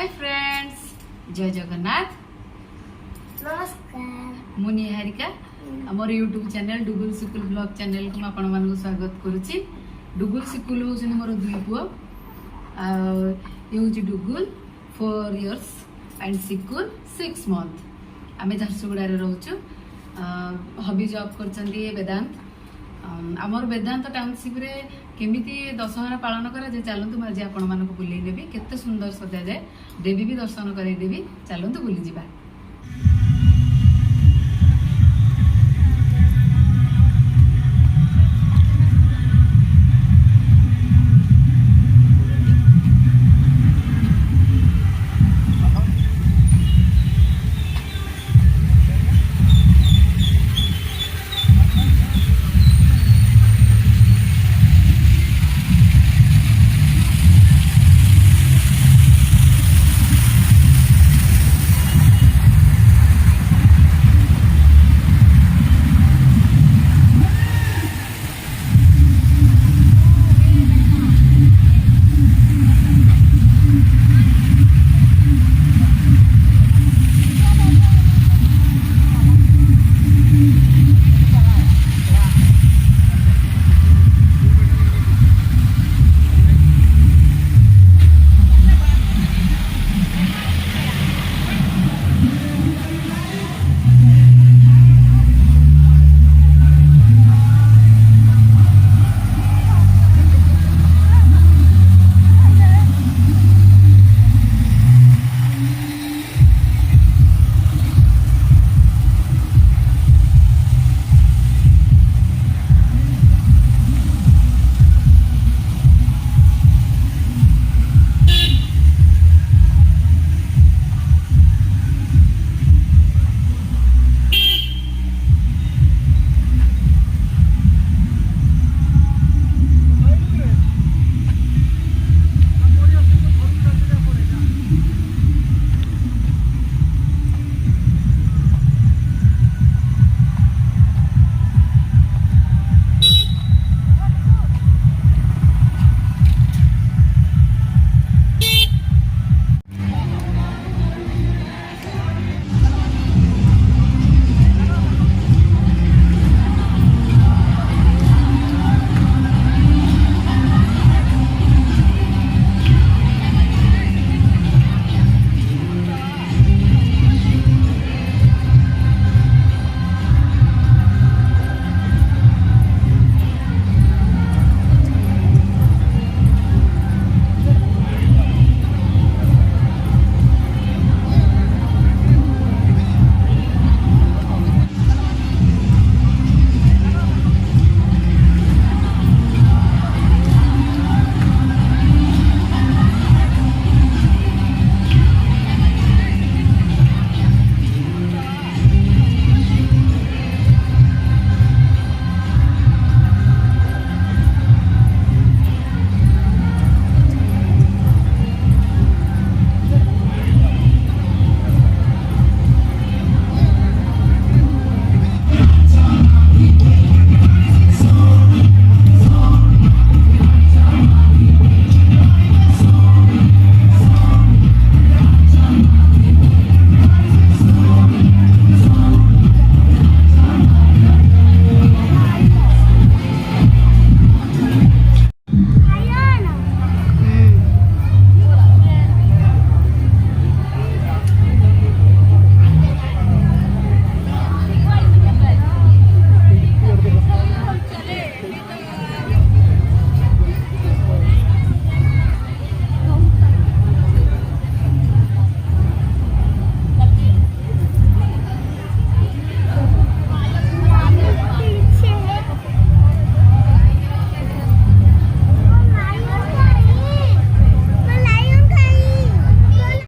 Hi friends, जय जगन्नाथ। नमस्कार। मु निहारिका आमर यूट्यूब चैनल डुगुल सिकुल ब्लॉग चैनल को आपण मानक स्वागत करुच्ची। डुगुल सिकुल हूँ मोर दुई पुओ। ये हूँ डुगुल 4 years एंड सिकुल 6 months। आम झारसुगुड़ा रोचु। हबी जॉब कर वेदांत। आमर वेदांत टाउनशिप रे केमिति दशहरा पालन करा जे चलतु आज आपण मानक बुले नेबी। केते सुंदर सजा जाए, देवी भी दर्शन करदेवी। चलतु बुली जीवा।